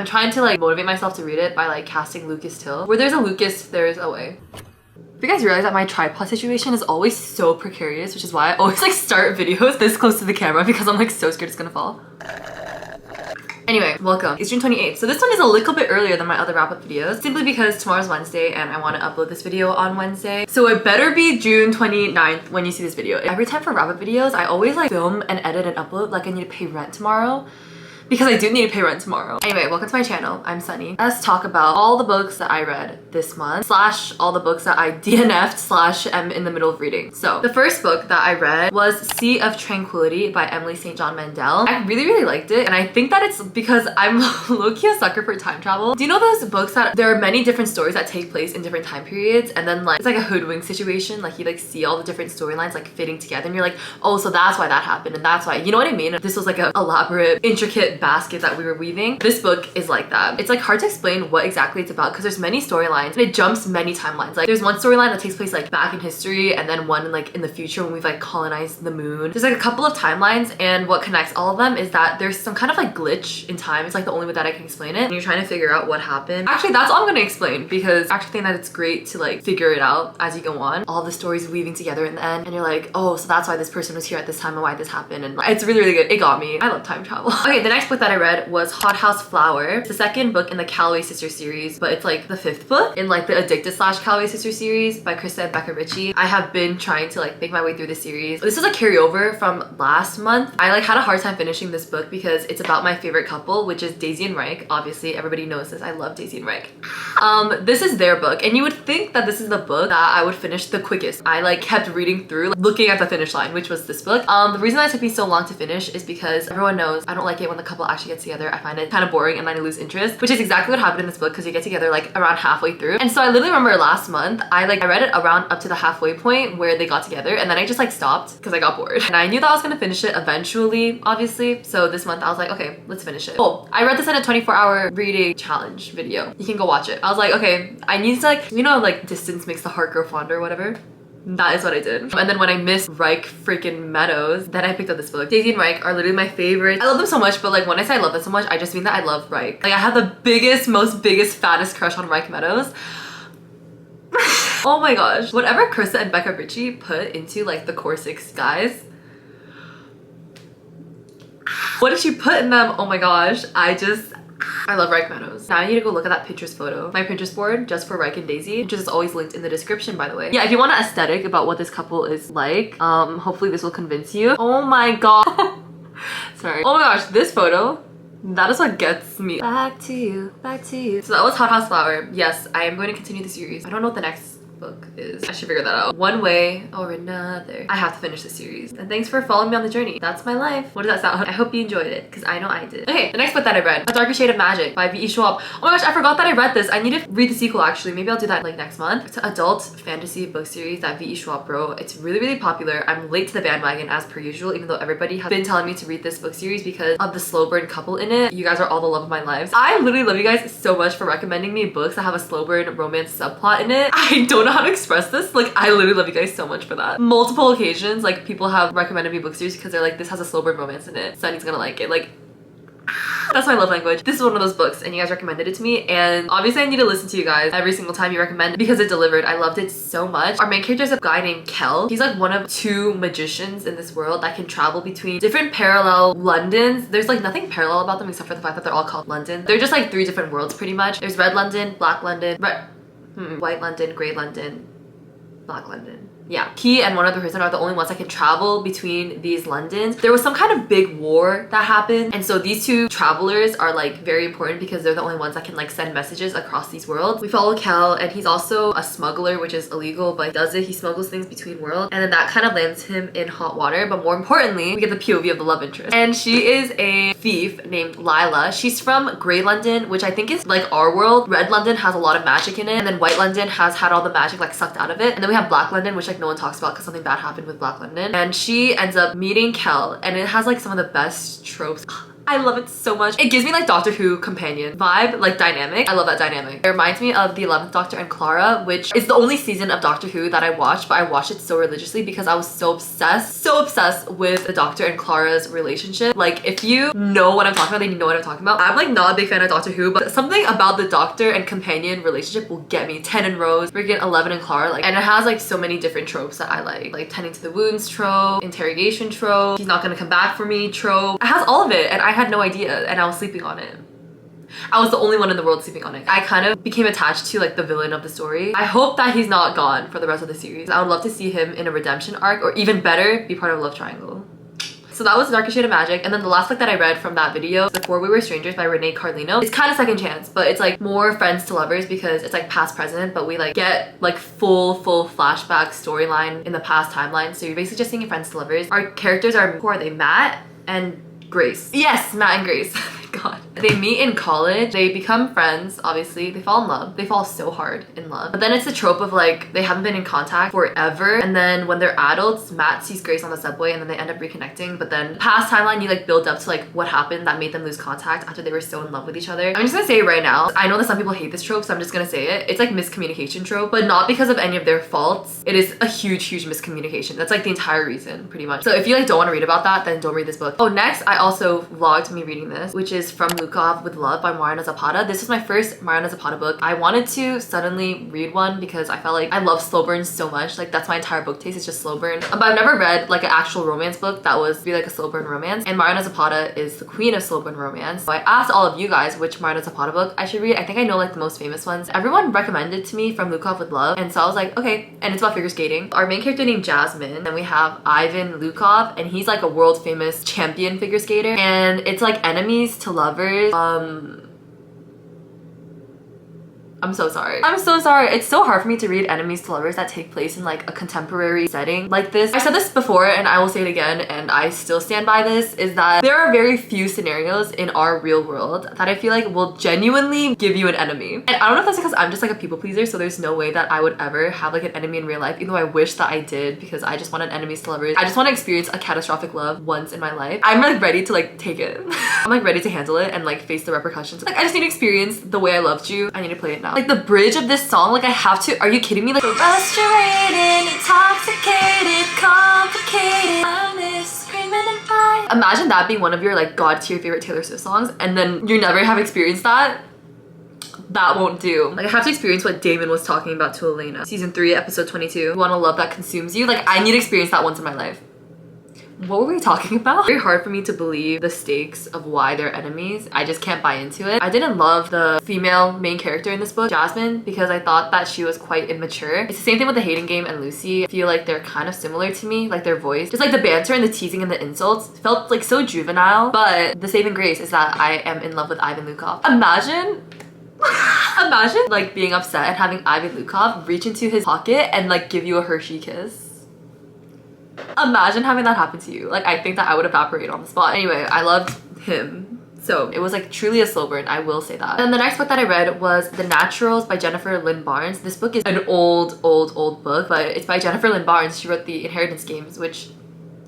I'm trying to like motivate myself to read it by like casting Lucas Till. Where there's a Lucas, there's a way. You guys realize that my tripod situation is always so precarious, which is why I always like start videos this close to the camera because I'm like so scared it's gonna fall. Anyway, welcome. It's June 28th. So this one is a little bit earlier than my other wrap-up videos, simply because tomorrow's Wednesday and I want to upload this video on Wednesday. So it better be June 29th when you see this video. Every time for wrap-up videos, I always like film and edit and upload like I need to pay rent tomorrow. Because I do need to pay rent tomorrow. Anyway, welcome to my channel. I'm Sunny. Let's talk about all the books that I read this month, slash all the books that I DNF'd slash am in the middle of reading. So the first book that I read was Sea of Tranquility by Emily St. John Mandel. I really liked it, and I think that it's because I'm low-key a sucker for time travel. Do you know those books that there are many different stories that take place in different time periods, and then like it's like a hoodwink situation, like you like see all the different storylines like fitting together and you're like, oh, so that's why that happened and that's why, you know what I mean? This was like an elaborate, intricate basket that we were weaving. This book is like that. It's like hard to explain what exactly it's about because there's many storylines and it jumps many timelines. Like there's one storyline that takes place like back in history and then one like in the future when we've like colonized the moon. There's like a couple of timelines, and what connects all of them is that there's some kind of like glitch in time. It's like the only way that I can explain it. And you're trying to figure out what happened. Actually, that's all I'm gonna explain because I actually think that it's great to like figure it out as you go on. All the stories weaving together in the end and you're like, oh, so that's why this person was here at this time and why this happened. And like, it's really good. It got me. I love time travel. Okay, the next book that I read was Hothouse Flower. It's the second book in the Calloway Sisters series, but it's like the fifth book in like the Addicted slash Calloway Sisters series by Krista and Becca Ritchie. I have been trying to like make my way through the series. This is a carryover from last month. I like had a hard time finishing this book because it's about my favorite couple, which is Daisy and Reich. Obviously, everybody knows this. I love Daisy and Reich. This is their book, and you would think that this is the book that I would finish the quickest. I like kept reading through, like, looking at the finish line, which was this book. The reason that it took me so long to finish is because everyone knows I don't like it when the couple actually gets together. I find it kind of boring and then I lose interest, which is exactly what happened in this book because you get together like around halfway through. And so I literally remember last month, I read it around up to the halfway point where they got together, and then I just like stopped because I got bored. And I knew that I was gonna finish it eventually, obviously. So this month I was like, okay, let's finish it. Oh, I read this in a 24-hour reading challenge video. You can go watch it. I was like, okay, I need to like, you know, like distance makes the heart grow fonder or whatever. That is what I did. And then when I missed Reich freaking Meadows, then I picked up this book. Daisy and Reich are literally my favorite. I love them so much, but like when I say I love them so much, I just mean that I love Reich. Like I have the biggest, fattest crush on Reich Meadows. Oh my gosh. Whatever Krista and Becca Ritchie put into like the core 6 guys, what did she put in them? Oh my gosh. I love Reich Meadows. Now I need to go look at that Pinterest photo. My Pinterest board just for Reich and Daisy, which is always linked in the description, by the way. Yeah, if you want an aesthetic about what this couple is like, hopefully this will convince you. Oh my god. Sorry. Oh my gosh, this photo, that is what gets me. Back to you, back to you. So that was Hothouse Flower. Yes, I am going to continue the series. I don't know what the next book is. I should figure that out. One way or another, I have to finish the series. And thanks for following me on the journey. That's my life. What does that sound? I hope you enjoyed it because I know I did. Okay, the next book that I read, A Darker Shade of Magic by V.E. Schwab. Oh my gosh, I forgot that I read this. I need to read the sequel actually. Maybe I'll do that like next month. It's an adult fantasy book series that V.E. Schwab wrote. It's really popular. I'm late to the bandwagon as per usual, even though everybody has been telling me to read this book series because of the slow burn couple in it. You guys are all the love of my lives. I literally love you guys so much for recommending me books that have a slow burn romance subplot in it. I don't know how to express this. Like, I literally love you guys so much for that. Multiple occasions, like, people have recommended me book series because they're like, this has a slow burn romance in it. Sunny's gonna like it. Like, that's my love language. This is one of those books and you guys recommended it to me, and obviously I need to listen to you guys every single time you recommend it because it delivered. I loved it so much. Our main character is a guy named Kel. He's like one of 2 magicians in this world that can travel between different parallel Londons. There's like nothing parallel about them except for the fact that they're all called London. They're just like 3 different worlds pretty much. There's Red London, Black London, White London, Grey London, Black London. Yeah, he and one other person are the only ones that can travel between these Londons. There was some kind of big war that happened, and so these 2 travelers are like very important because they're the only ones that can like send messages across these worlds. We follow Kel, and he's also a smuggler, which is illegal, but he does it. He smuggles things between worlds, and then that kind of lands him in hot water. But more importantly, we get the POV of the love interest, and she is a thief named Lila. She's from Grey London, which I think is like our world. Red London has a lot of magic in it, and then White London has had all the magic like sucked out of it, and then we have Black London, which like no one talks about because something bad happened with Black London. And she ends up meeting Kel, and it has like some of the best tropes. I love it so much. It gives me like Doctor Who companion vibe, like dynamic. I love that dynamic. It reminds me of the 11th Doctor and Clara, which is the only season of Doctor Who that I watched, but I watched it so religiously because I was so obsessed with the Doctor and Clara's relationship. Like if you know what I'm talking about, then you know what I'm talking about. I'm like not a big fan of Doctor Who, but something about the Doctor and companion relationship will get me. 10 and Rose, freaking 11 and Clara, like, and it has like so many different tropes that I like tending to the wounds trope, interrogation trope, he's not gonna come back for me trope. It has all of it and I had no idea and I was sleeping on it. I was the only one in the world sleeping on it. I kind of became attached to like the villain of the story. I hope that he's not gone for the rest of the series. I would love to see him in a redemption arc, or even better, be part of a love triangle. So that was Darkest Shade of Magic, and then the last book that I read from that video is Before We Were Strangers by Renee Carlino. It's kind of second chance, but it's like more friends to lovers because it's like past present, but we like get like full flashback storyline in the past timeline. So you're basically just seeing friends to lovers. Our characters are, who are they? Matt and Grace. Yes, Matt and Grace. Oh my god. They meet in college, they become friends, obviously, they fall in love. They fall so hard in love. But then it's a trope of like, they haven't been in contact forever, and then when they're adults, Matt sees Grace on the subway and then they end up reconnecting, but then past timeline, you like build up to like what happened that made them lose contact after they were so in love with each other. I'm just gonna say it right now, I know that some people hate this trope, so I'm just gonna say it. It's like miscommunication trope, but not because of any of their faults. It is a huge miscommunication. That's like the entire reason, pretty much. So if you like don't want to read about that, then don't read this book. Oh, next, I also vlogged me reading this, which is From Lukov with Love by Mariana Zapata. This was my first Mariana Zapata book. I wanted to suddenly read one because I felt like I love slow burns so much. Like that's my entire book taste, is just slow burn. But I've never read like an actual romance book that was be like a slow burn romance. And Mariana Zapata is the queen of slow burn romance. So I asked all of you guys which Mariana Zapata book I should read. I think I know like the most famous ones. Everyone recommended to me From Lukov with Love. And so I was like, okay. And it's about figure skating. Our main character named Jasmine. And we have Ivan Lukov, and he's like a world famous champion figure skater. And it's like enemies to lovers. I'm so sorry. I'm so sorry. It's so hard for me to read enemies to lovers that take place in like a contemporary setting like this. I said this before and I will say it again, and I still stand by this, is that there are very few scenarios in our real world that I feel like will genuinely give you an enemy. And I don't know if that's because I'm just like a people pleaser, so there's no way that I would ever have like an enemy in real life, even though I wish that I did, because I just wanted enemies to lovers. I just want to experience a catastrophic love once in my life. I'm like ready to like take it. I'm like ready to handle it and like face the repercussions. Like I just need to experience the way I loved you. I need to play it now. Like the bridge of this song, like I have to, are you kidding me? Like frustrated, intoxicated, complicated, I'm screaming and crying. Imagine that being one of your like god tier favorite Taylor Swift songs, and then you never have experienced that. That won't do. Like I have to experience what Damon was talking about to Elena. Season 3, episode 22. You want a love that consumes you? Like I need to experience that once in my life. What were we talking about? Very hard for me to believe the stakes of why they're enemies. I just can't buy into it. I didn't love the female main character in this book, Jasmine, because I thought that she was quite immature. It's the same thing with The Hating Game and Lucy. I feel like they're kind of similar to me, like their voice. Just like the banter and the teasing and the insults felt like so juvenile. But the saving grace is that I am in love with Ivan Lukov. Imagine like being upset and having Ivan Lukov reach into his pocket and like give you a Hershey kiss. Imagine having that happen to you. Like I think that I would evaporate on the spot. Anyway, I loved him. So it was like truly a slow burn, I will say that. And the next book that I read was The Naturals by Jennifer Lynn Barnes. This book is an old book, but it's by Jennifer Lynn Barnes. She wrote The Inheritance Games, which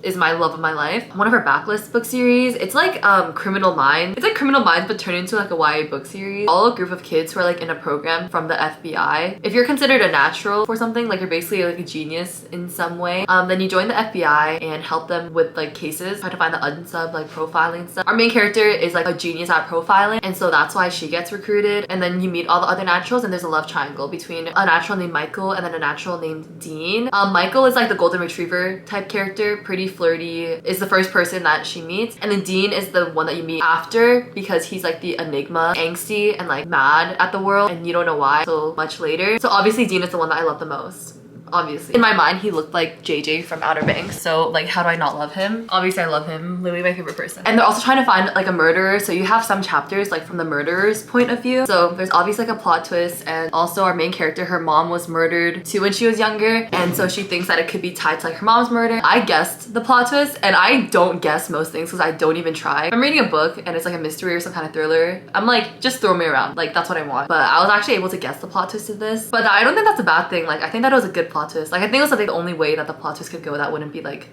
is my love of my life. One of her backlist book series. It's like Criminal Minds. It's like Criminal Minds but turned into like a YA book series. All a group of kids who are like in a program from the FBI. If you're considered a natural for something, like you're basically like a genius in some way, then you join the FBI and help them with like cases, try to find the unsub, like profiling stuff. Our main character is like a genius at profiling, and so that's why she gets recruited. And then you meet all the other naturals, and there's a love triangle between a natural named Michael and then a natural named Dean. Michael is like the golden retriever type character, pretty flirty, is the first person that she meets, and then Dean is the one that you meet after because he's like the enigma, angsty and like mad at the world, and you don't know why till much later. So obviously Dean is the one that I love the most. Obviously. In my mind, he looked like JJ from Outer Banks, so like how do I not love him? Obviously I love him, literally my favorite person. And they're also trying to find like a murderer, so you have some chapters like from the murderer's point of view. So there's obviously like a plot twist, and also our main character, her mom was murdered too when she was younger, and so she thinks that it could be tied to like her mom's murder. I guessed the plot twist, and I don't guess most things because I don't even try. If I'm reading a book and it's like a mystery or some kind of thriller, I'm like, just throw me around, like that's what I want. But I was actually able to guess the plot twist of this, but I don't think that's a bad thing. Like I think that it was a good plot twist. Like I think it was like the only way that the plot twist could go that wouldn't be like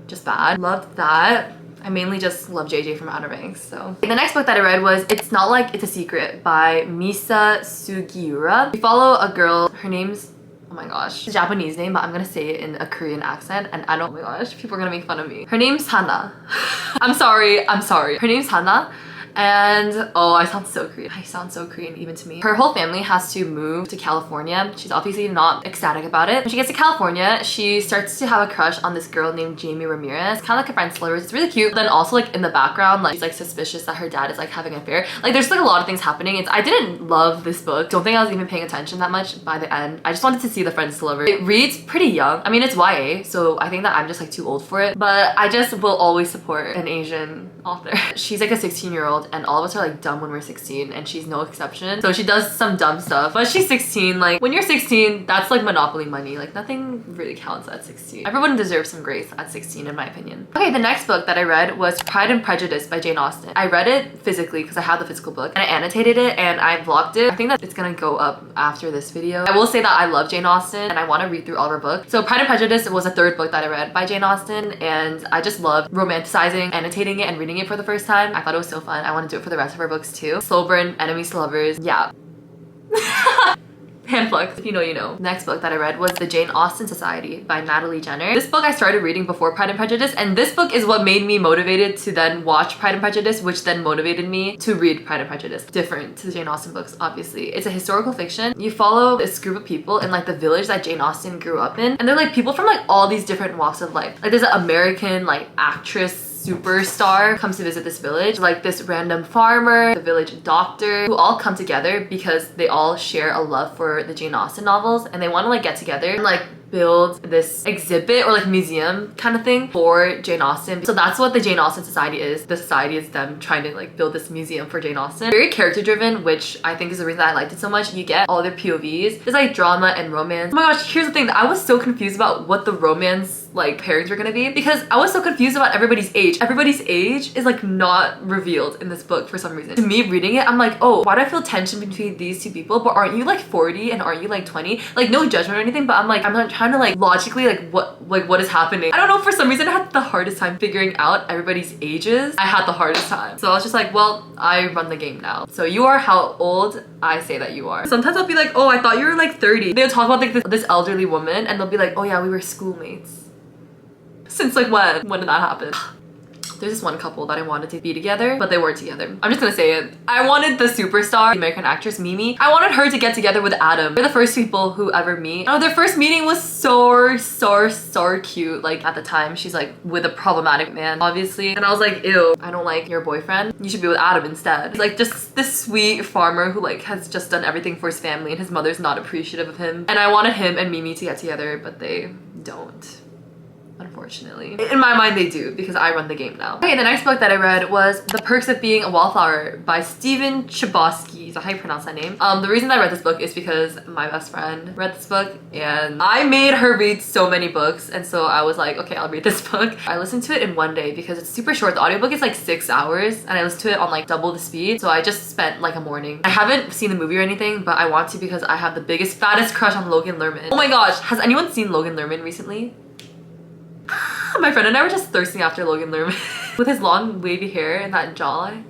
just bad. Loved that. I mainly just love JJ from Outer Banks, so. The next book that I read was It's Not Like It's a Secret by Misa Sugiura. We follow a girl, her name's, oh my gosh, it's a Japanese name, but I'm gonna say it in a Korean accent, and I don't, oh my gosh, people are gonna make fun of me. Her name's Hana. I'm sorry. Her name's Hana. And oh, I sound so Korean. I sound so Korean even to me. Her whole family has to move to California. She's obviously not ecstatic about it. When she gets to California, she starts to have a crush on this girl named Jamie Ramirez. Kind of like a friend Slivers. It's really cute. But then also like in the background, like she's like suspicious that her dad is like having an affair. Like there's like a lot of things happening. I didn't love this book. Don't think I was even paying attention that much by the end. I just wanted to see the friend Slivers. It reads pretty young. I mean, it's YA, so I think that I'm just like too old for it. But I just will always support an Asian author. She's like a 16-year-old and all of us are like dumb when we're 16 and she's no exception. So she does some dumb stuff, but she's 16. Like when you're 16, that's like monopoly money. Like nothing really counts at 16. Everyone deserves some grace at 16 in my opinion. Okay, the next book that I read was Pride and Prejudice by Jane Austen. I read it physically because I had the physical book and I annotated it and I vlogged it. I think that it's gonna go up after this video. I will say that I love Jane Austen and I want to read through all of her books. So Pride and Prejudice was the third book that I read by Jane Austen and I just loved romanticizing, annotating it, and reading it for the first time. I thought it was so fun. I want to do it for the rest of her books too. Slow burn, enemies to lovers, yeah. Hand flex, if you know, you know. Next book that I read was The Jane Austen Society by Natalie Jenner. This book I started reading before Pride and Prejudice, and this book is what made me motivated to then watch Pride and Prejudice, which then motivated me to read Pride and Prejudice. Different to the Jane Austen books, obviously. It's a historical fiction. You follow this group of people in like the village that Jane Austen grew up in, and they're like people from like all these different walks of life. Like there's an American like actress superstar comes to visit this village, like this random farmer, the village doctor, who all come together because they all share a love for the Jane Austen novels and they want to like get together and like build this exhibit or like museum kind of thing for Jane Austen. So that's what the Jane Austen Society is. The society is them trying to like build this museum for Jane Austen. Very character driven, which I think is the reason that I liked it so much. You get all their POVs. There's like drama and romance. Oh my gosh, here's the thing. I was so confused about what the romance like pairings were gonna be because I was so confused about everybody's age. Everybody's age is like not revealed in this book for some reason. To me reading it, I'm like, oh, why do I feel tension between these two people? But aren't you like 40 and aren't you like 20? Like no judgment or anything, but I'm like, I'm not trying to like logically like what is happening. I don't know, for some reason I had the hardest time figuring out everybody's ages. I had the hardest time. So I was just like, well, I run the game now. So you are how old I say that you are. Sometimes I'll be like, oh, I thought you were like 30. They'll talk about like this elderly woman and they'll be like, oh yeah, we were schoolmates. Since like when? When did that happen? There's this one couple that I wanted to be together, but they weren't together. I'm just gonna say it. I wanted the superstar, the American actress Mimi. I wanted her to get together with Adam. They're the first people who ever meet. Oh, their first meeting was so cute. Like at the time, she's like with a problematic man, obviously. And I was like, ew, I don't like your boyfriend. You should be with Adam instead. He's like just this sweet farmer who like has just done everything for his family and his mother's not appreciative of him. And I wanted him and Mimi to get together, but they don't. Unfortunately. In my mind they do because I run the game now. Okay, the next book that I read was The Perks of Being a Wallflower by Stephen Chbosky. Is that how you pronounce that name? The reason I read this book is because my best friend read this book and I made her read so many books, and so I was like, okay, I'll read this book. I listened to it in one day because it's super short. The audiobook is like 6 hours and I listened to it on like double the speed, so I just spent like a morning. I haven't seen the movie or anything, but I want to because I have the biggest fattest crush on Logan Lerman. Oh my gosh, has anyone seen Logan Lerman recently? My friend and I were just thirsting after Logan Lerman with his long wavy hair and that jawline.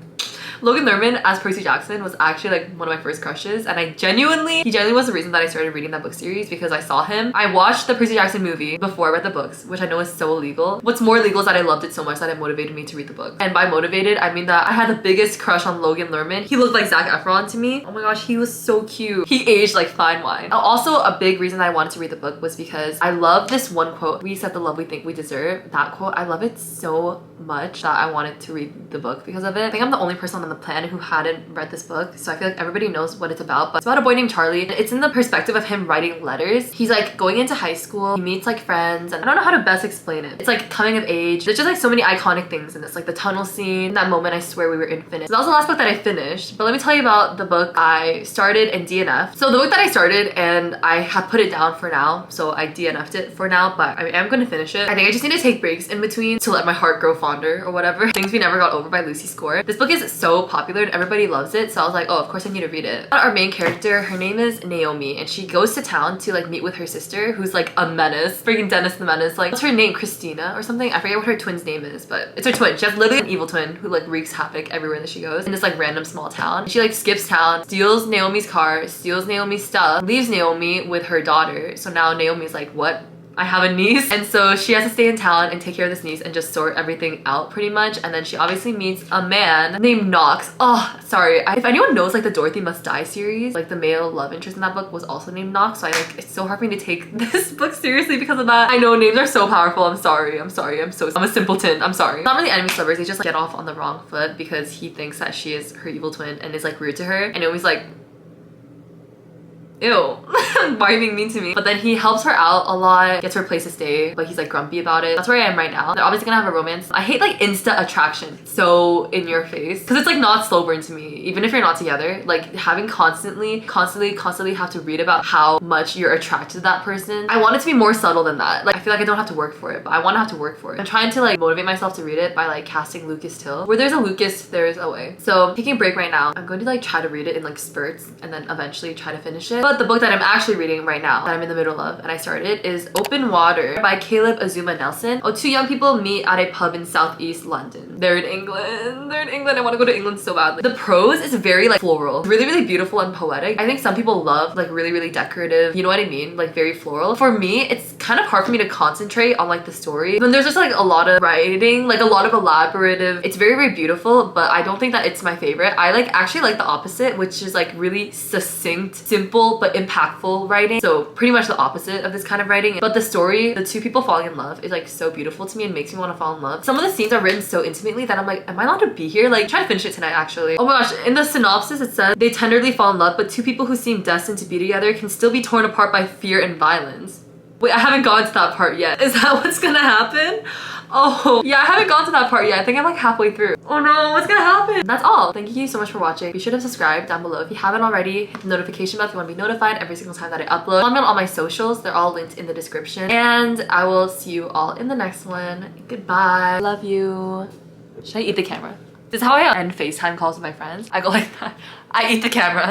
Logan Lerman as Percy Jackson was actually like one of my first crushes, and he genuinely was the reason that I started reading that book series because I saw him. I watched the Percy Jackson movie before I read the books, which I know is so illegal. What's more illegal is that I loved it so much that it motivated me to read the book. And by motivated, I mean that I had the biggest crush on Logan Lerman. He looked like Zac Efron to me. Oh my gosh, he was so cute. He aged like fine wine. Also, a big reason I wanted to read the book was because I love this one quote, "We accept the love we think we deserve." That quote, I love it so much that I wanted to read the book because of it. I think I'm the only person on the planet who hadn't read this book, so I feel like everybody knows what it's about. But it's about a boy named Charlie. It's in the perspective of him writing letters. He's like going into high school, he meets like friends, and I don't know how to best explain it. It's like coming of age. There's just like so many iconic things in this, like the tunnel scene. In that moment, I swear we were infinite. So that was the last book that I finished. But let me tell you about the book I started and DNF'd. So the book that I started and I have put it down for now, so I DNF'd it for now, but I am gonna finish it. I think I just need to take breaks in between to let my heart grow fonder or whatever. Things We Never Got Over by Lucy Score. This book is so so popular and everybody loves it, so I was like, oh, of course I need to read it. Our main character, her name is Naomi, and she goes to town to like meet with her sister, who's like a menace. Freaking Dennis the Menace. Like, what's her name? Christina or something? I forget what her twin's name is, but it's her twin. She has literally an evil twin who like wreaks havoc everywhere that she goes in this like random small town. She like skips town, steals Naomi's car, steals Naomi's stuff, leaves Naomi with her daughter. So now Naomi's like, what? I have a niece, and so she has to stay in town and take care of this niece and just sort everything out pretty much. And then she obviously meets a man named Knox. Oh, sorry. If anyone knows like the Dorothy Must Die series, like the male love interest in that book was also named Knox, so it's so hard for me to take this book seriously because of that. I know names are so powerful. I'm sorry. I'm a simpleton. I'm sorry. Not really enemies lovers. They just like, get off on the wrong foot because he thinks that she is her evil twin and is like rude to her, and Naomi's like, ew, why are you being mean to me? But then he helps her out a lot, gets her a place to stay, but he's like grumpy about it. That's where I am right now. They're obviously gonna have a romance. I hate like insta attraction, so in your face, because it's like not slow burn to me. Even if you're not together, like having constantly have to read about how much you're attracted to that person. I want it to be more subtle than that. Like I feel like I don't have to work for it, but I want to have to work for it. I'm trying to like motivate myself to read it by like casting Lucas Till. Where there's a Lucas, there's a way. So taking a break right now. I'm going to like try to read it in like spurts and then eventually try to finish it. But the book that I'm actually reading right now, that I'm in the middle of, and I started, is Open Water by Caleb Azuma Nelson. Oh, two young people meet at a pub in southeast London. They're in England. They're in England. I want to go to England so badly. The prose is very like floral. Really beautiful and poetic. I think some people love like really decorative, you know what I mean? Like very floral. For me, it's kind of hard for me to concentrate on like the story. When there's just like a lot of writing, like a lot of elaborative, it's very beautiful, but I don't think that it's my favorite. I like actually like the opposite, which is like really succinct, simple, but impactful writing. So pretty much the opposite of this kind of writing. But the story, the two people falling in love, is like so beautiful to me and makes me want to fall in love. Some of the scenes are written so intimately that I'm like, am I allowed to be here? Like, try to finish it tonight actually. Oh my gosh, in the synopsis it says, they tenderly fall in love, but two people who seem destined to be together can still be torn apart by fear and violence. Wait, I haven't gotten to that part yet. Is that what's gonna happen? Oh, yeah, I haven't gone to that part yet. I think I'm like halfway through. Oh no, what's gonna happen? That's all. Thank you so much for watching. Be sure to subscribe down below if you haven't already. Hit the notification bell if you want to be notified every single time that I upload. Follow me on all my socials. They're all linked in the description. And I will see you all in the next one. Goodbye. Love you. Should I eat the camera? This is how I end FaceTime calls with my friends. I go like that. I eat the camera.